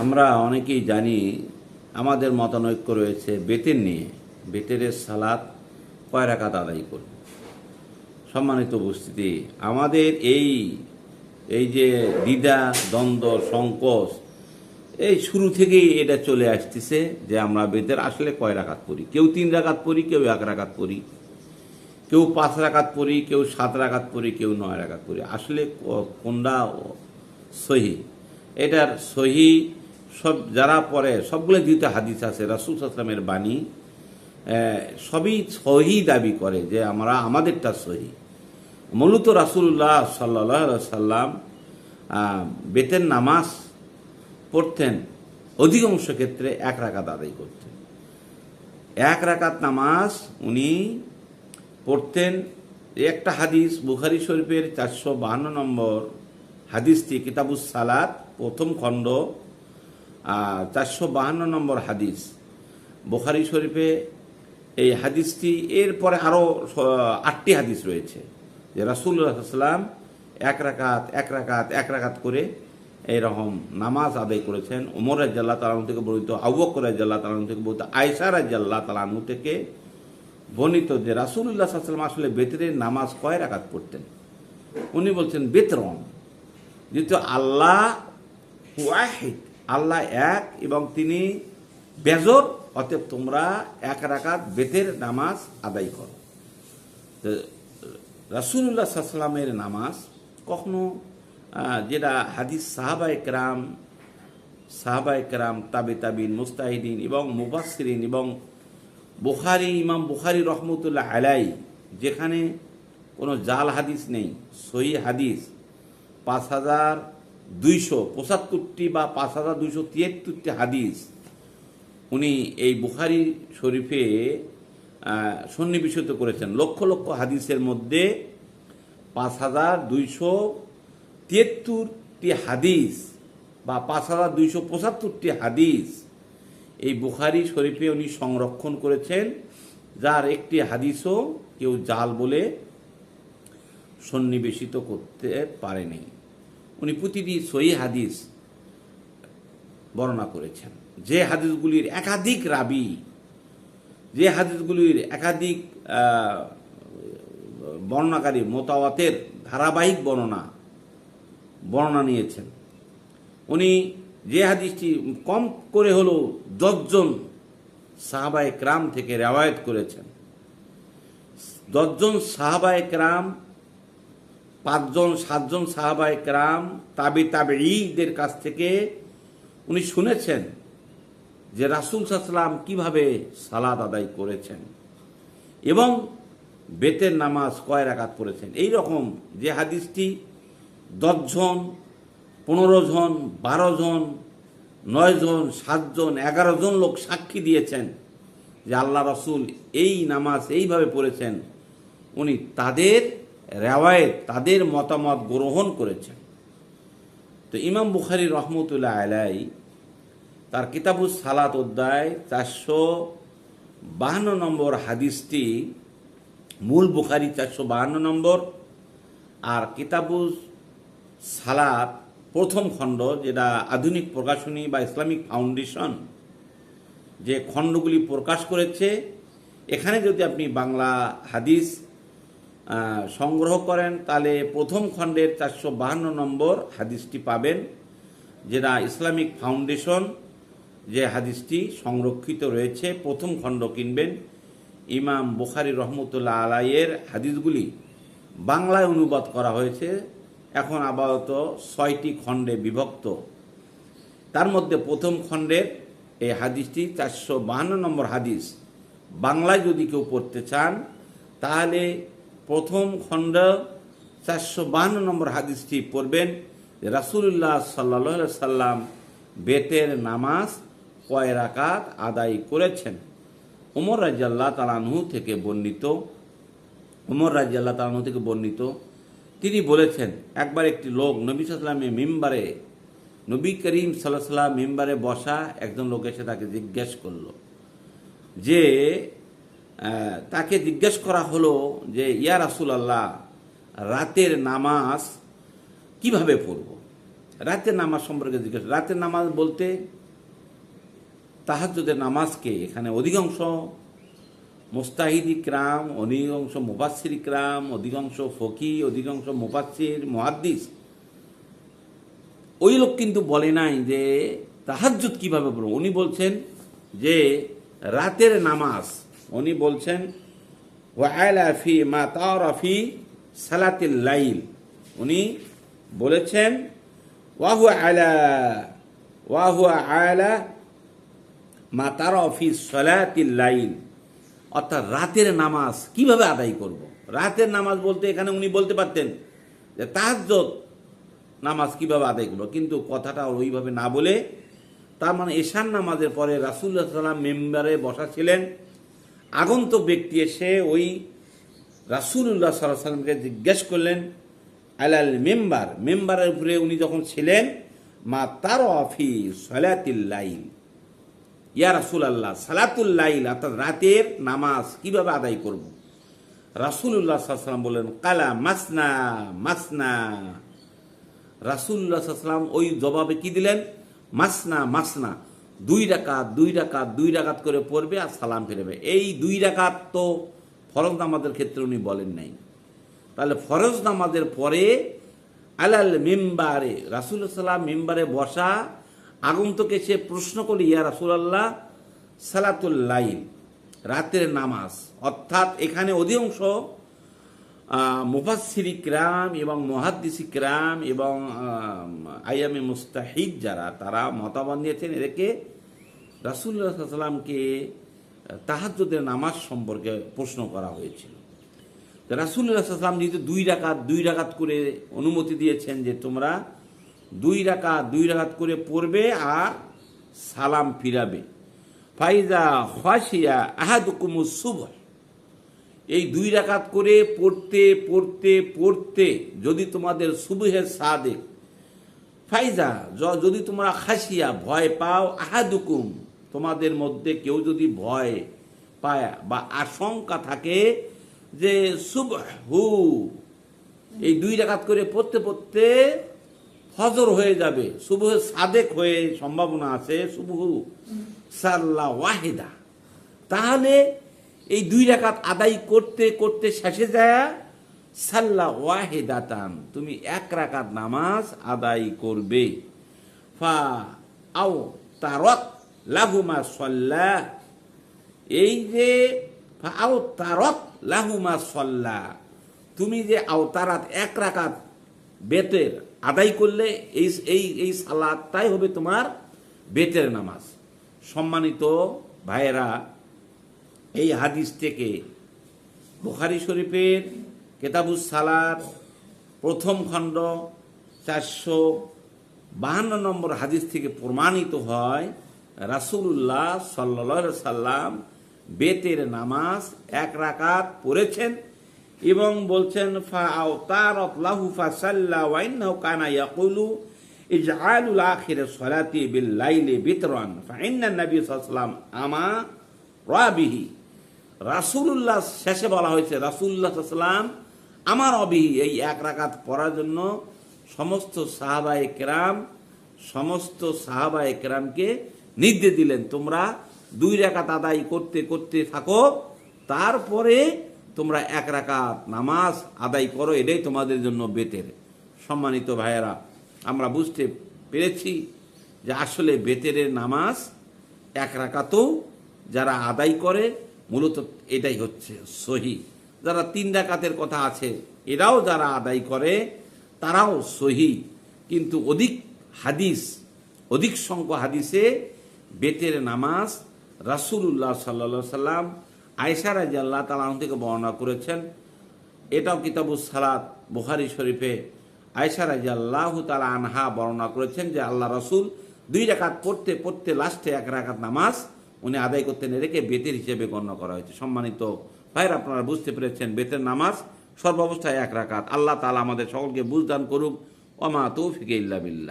আমরা অনেকেই জানি আমাদের মতানৈক্য রয়েছে বেতের নিয়ে। বেতের সালাত কয় রাকাত আদায় করব। সম্মানিত উপস্থিতি, আমাদের এই এই যে দ্বিধা দ্বন্দ্ব সংকোচ এই শুরু থেকেই এটা চলে আসতেছে যে আমরা বেতের আসলে কয় রাকাত পড়ি। কেউ 3 রাকাত পড়ি, কেউ 1 রাকাত পড়ি, কেউ 5 রাকাত পড়ি, কেউ 7 রাকাত পড়ি, কেউ 9 রাকাত পড়ি। আসলে কোনটা সহি? এটার সহি সব যারা পড়ে সবগুলো দিতে হাদিস আছে, রাসূল সাল্লাল্লাহু আলাইহি ওয়াসাল্লামের বাণী, সবই সহি দাবি করে যে আমাদেরটা সহি। মূলত রাসূলুল্লাহ সাল্লাল্লাহু আলাইহি সাল্লাম বেতের নামাজ পড়তেন, অধিকাংশ ক্ষেত্রে 1 রাকাত আদায় করতেন। 1 রাকাত নামাজ উনি পড়তেন। একটা হাদিস বুখারী শরীফের 452 নম্বর হাদিসটি, কিতাবুস সালাত প্রথম খণ্ড 452 নম্বর হাদিস বুখারী শরীফে। এই হাদিসটি এরপরে আরও 8টি হাদিস রয়েছে যে রাসূলুল্লাহ সাল্লাল্লাহু আলাইহি ওয়াসাল্লাম 1 রাকাত করে এইরকম নামাজ আদায় করেছেন। ওমর রাদিয়াল্লাহু তাআলা থেকে বর্ণিত, আবু বকর রাদিয়াল্লাহু তাআলা থেকে বর্ণিত, আয়েশা রাদিয়াল্লাহু তাআলা থেকে বর্ণিত যে রাসূলুল্লাহ সাল্লাল্লাহু আলাইহি ওয়াসাল্লাম আসলে বেতরের নামাজ কয় রাকাত পড়তেন। উনি বলছেন বেতরন, যেহেতু আল্লাহ ওয়াহিদ, আল্লাহ এক এবং তিনি বেজর, অতএব তোমরা 1 রাকাত বেতের নামাজ আদায় করো। তো রাসূলুল্লাহ সাল্লাল্লাহু আলাইহি ওয়াসাল্লামের নামাজ কখনো যেটা হাদিস সাহাবায়ে কেরাম তাবিন মুজতাহিদিন এবং মুফাসসিরিন এবং ইমাম বুখারী রহমতুল্লাহ আলাইহি, যেখানে কোনো জাল হাদিস নেই, সহি হাদিস 5275টি বা 5273টি হাদিস উনি এই বুখারী শরীফে সন্নিবেশিত করেছেন। লক্ষ লক্ষ হাদিসের মধ্যে 5273টি হাদিস বা 5275টি হাদিস এই বুখারী শরীফে উনি সংরক্ষণ করেছেন, যার একটি হাদিসও কেউ জাল বলে সন্নিবেশিত করতে পারেনি। উনি প্রতিটি সহিহ হাদিস বর্ণনা করেছেন। যে হাদিসগুলির একাধিক রাবি, যে হাদিসগুলির একাধিক বর্ণনাকারী মোতাওয়াতের ধারাবাহিক বর্ণনা নিয়েছেন। উনি যে হাদিসটি কম করে হলেও 10 জন সাহাবায়ে কেরাম থেকে রিওয়ায়াত করেছেন। 10 জন সাহাবায়ে কেরাম, 5 জন 7 জন সাহাবায়ে কেরাম তাবেঈদের কাছ থেকে উনি শুনেছেন যে রাসূল সাল্লাল্লাহু আলাইহি ওয়াসাল্লাম কিভাবে সালাত আদায় করেছেন এবং বেতের নামাজ কয় রাকাত পড়েছেন। এই রকম যে হাদিসটি 10 জন, 15 জন, 12 জন, 9 জন, 7 জন, 11 জন লোক সাক্ষী দিয়েছেন যে আল্লাহ রাসূল এই নামাজ এইভাবে পড়েছেন, উনি তাদের রিওয়ায়াত, তাদের মতামত গ্রহণ করেছেন। তো ইমাম বুখারী রহমতুল্লাহ আলাইহি তার কিতাবুস সালাত অধ্যায় 452 নম্বর হাদিসটি, মূল বুখারী 452 নম্বর আর কিতাবুস সালাত প্রথম খণ্ড, যেটা আধুনিক প্রকাশনী বা ইসলামিক ফাউন্ডেশন যে খণ্ডগুলি প্রকাশ করেছে, এখানে যদি আপনি বাংলা হাদিস সংগ্রহ করেন তাহলে প্রথম খণ্ডের 452 নম্বর হাদিসটি পাবেন, যেটা ইসলামিক ফাউন্ডেশন যে হাদিসটি সংরক্ষিত রয়েছে। প্রথম খণ্ড কিনবেন। ইমাম বুখারী রহমতুল্লাহ আলাইহির হাদিসগুলি বাংলায় অনুবাদ করা হয়েছে, এখন আপাতত 6টি খণ্ডে বিভক্ত। তার মধ্যে প্রথম খণ্ডের এই হাদিসটি 452 নম্বর হাদিস। বাংলায় যদি কেউ পড়তে চান তাহলে প্রথম খণ্ড 452 নম্বর হাদিসটি পড়বেন। রাসূলুল্লাহ সাল্লাল্লাহু আলাইহি ওয়াসাল্লাম বেতের নামাজ কয় রাকাত আদায় করেছেন। ওমর রাদিয়াল্লাহু তাআলা থেকে বর্ণিত, তিনি বলেছেন, একবার একটি লোক নবী সাল্লাল্লাহু আলাইহি ওয়াসাল্লামের মিম্বারে, নবী করিম সাল্লাল্লাহু আলাইহি ওয়াসাল্লাম মিম্বারে বসা, একজন লোক এসে তাকে জিজ্ঞেস করলো যে তাকে জিজ্ঞেস করা হলো যে ইয়া রাসূলুল্লাহ, রাতের নামাজ কিভাবে পড়ব? রাতের নামাজ সম্পর্কে জিজ্ঞেস, রাতের নামাজ বলতে তাহাজ্জুদের নামাজকে এখানে অধিকাংশ মুস্তাহিদ ইকরাম, অধিকাংশ মুফাসসির ইকরাম, অধিকাংশ ফকি, অধিকাংশ মুফাসসির মুহাদ্দিস ওই লোক কিন্তু বলে নাই যে তাহাজ্জুদ কিভাবে পড়ব। উনি বলছেন যে রাতের নামাজ, উনি বলছেন ওয়াআলা ফি মা তারা ফি সালাতিল লাইল, উনি বলেছেন ওয়াহুয়া আলা মা তারা ফি সালাতিল লাইল, অর্থাৎ রাতের নামাজ কিভাবে আদায় করব। রাতের নামাজ বলতে এখানে উনি বলতে পারতেন যে তাহাজ্জুদ নামাজ কিভাবে আদায় করব, কিন্তু কথাটা ওইভাবে না বলে তার মানে এশার নামাজের পরে রাসূলুল্লাহ সাল্লাল্লাহু আলাইহি ওয়াসাল্লাম মেম্বারে বসা ছিলেন। আগন্তুক ব্যক্তি এসে ওই রাসূলুল্লাহ সাল্লাল্লাহু আলাইহি ওয়াসাল্লামকে জিজ্ঞেস করলেন আলাল মেম্বার, মেম্বারের উপরে উনি যখন ছিলেন, মা তারা ফি সালাতিল লাইল, ইয়া রাসূলুল্লাহ সালাতুল লাইল অর্থাৎ রাতের নামাজ কিভাবে আদায় করব। রাসূলুল্লাহ সাল্লাল্লাহু আলাইহি ওয়াসাল্লাম বললেন কালা মাসনা মাসনা। রাসূলুল্লাহ সাল্লাল্লাহু আলাইহি ওয়াসাল্লাম ওই জবাবে কি দিলেন, মাসনা মাসনা, 2 রাকাত 2 রাকাত 2 রাকাত করে পড়বে আর সালাম ফিরবে। এই 2 রাকাত তো ফরজ নামাজের ক্ষেত্রে উনি বলেন নাই। তাহলে ফরজ নামাজের পরে আলাল মিম্বারে, রাসূলুল্লাহ সাল্লাল্লাহু আলাইহি ওয়াসাল্লাম মিম্বারে বসা, আগন্তুক এসে প্রশ্ন করল ইয়া রাসূলুল্লাহ সালাতুল লাইল, রাতের নামাজ, অর্থাৎ এখানে অধিকাংশ মুফাসসির ইকরাম এবং মুহাদ্দিস ইকরাম এবং আইয়ামে মুস্তাহিদ যারা, তারা মতামত নিয়েছেন এদেরকে রাসূলুল্লাহ সাল্লাল্লাহু আলাইহি ওয়াসাল্লামকে তাহাজ্জুদের নামাজ সম্পর্কে প্রশ্ন করা হয়েছিল। রাসূলুল্লাহ সাল্লাল্লাহু আলাইহি ওয়াসাল্লাম যেহেতু 2 রাকাত করে অনুমতি দিয়েছেন যে তোমরা 2 রাকাত করে পড়বে আর সালাম ফিরাবে। ফাইজা খাশিয়া আহাদুকুমুস সুবহ, এই 2 রাকাত করে পড়তে পড়তে পড়তে যদি তোমাদের সুবহের সাদেক, ফাইজা যদি তোমরা খাসিয়া ভয় পাও, আহাদুকুম তোমাদের মধ্যে কেউ যদি ভয় পায় বা আশঙ্কা থাকে যে সুবহু এই 2 রাকাত করে পড়তে পড়তে ফজর হয়ে যাবে, সুবহের সাদেক হয়ে সম্ভাবনা আছে, সুবহু সাল্লা ওয়াহিদা, তাহলে এই 2 রাকাত আদায় করতে করতে শেষে যায় সাল্লা ওয়াহিদাতান, তুমি 1 রাকাত নামাজ আদায় করবে। ফা আও তারাক লাহুমা সাল্লা, এই যে ফা আও তারাক লাহুমা সাল্লা, তুমি যে আওতারাত 1 রাকাত বেতের আদায় করলে এই এই এই সালাতটাই হবে তোমার বেতের নামাজ। সম্মানিত ভাইয়েরা, এই হাদিস থেকে বুখারী শরীফের কিতাবুস সালাত প্রথম খণ্ড 452 নম্বর হাদিস থেকে প্রমাণিত হয় রাসূলুল্লাহ সাল্লাল্লাহু আলাইহি সাল্লাম বেতের নামাজ 1 রাকাত পড়েছেন এবং বলছেন ফা আওতারাত লাহু ফাসাল্লা ওয়া ইন্নাহু কানা ইয়াকুলু ইজআলুল আখির সালাতি বিল লাইলি বিতরান ফা ইন্না নবী সাল্লাল্লাহু আলাইহি ওয়াসাল্লাম আমা রাবিহি। রাসূলুল্লাহ শেষে বলা হয়েছে রাসূলুল্লাহ সাল্লাল্লাহু আলাইহি ওয়াসাল্লাম আমার অবিহি, এই 1 রাকাত পড়ার জন্য সমস্ত সাহাবায়ে কেরামকে নির্দেশ দিলেন, তোমরা 2 রাকাত আদায় করতে করতে থাকো, তারপরে তোমরা 1 রাকাত নামাজ আদায় করো, এটাই তোমাদের জন্য বেতের। সম্মানিত ভাইয়েরা, আমরা বুঝতে পেরেছি যে আসলে বেতের নামাজ 1 রাকাতও যারা আদায় করে মূলত এটাই হচ্ছে সহি। যারা 3 রাকাতের কথা আছে এরাও যারা আদায় করে তারাও সহি, কিন্তু অধিক সংখ্যক হাদিসে বেতের নামাজ রাসূলুল্লাহ সাল্লাল্লাহু আলাইহি সাল্লাম আয়েশা রাদিয়াল্লাহু তাআলা আনহা থেকে বর্ণনা করেছেন। এটাও কিতাবুস সালাত বুখারী শরীফে আয়েশা রাদিয়াল্লাহু তাআলা আনহা বর্ণনা করেছেন যে আল্লাহ রাসূল 2 রাকাত পড়তে পড়তে লাস্টে 1 রাকাত নামাজ উনি আদায় করতেন, এটাকে বেতের হিসেবে গণ্য করা হয়েছে। সম্মানিত ভাইরা, আপনারা বুঝতে পেরেছেন বেতের নামাজ সর্বাবস্থায় 1 রাকাত। আল্লাহ তাআলা আমাদের সকলকে বুঝদান করুক। ওয়া মা তৌফিক ইল্লা বিল্লাহ।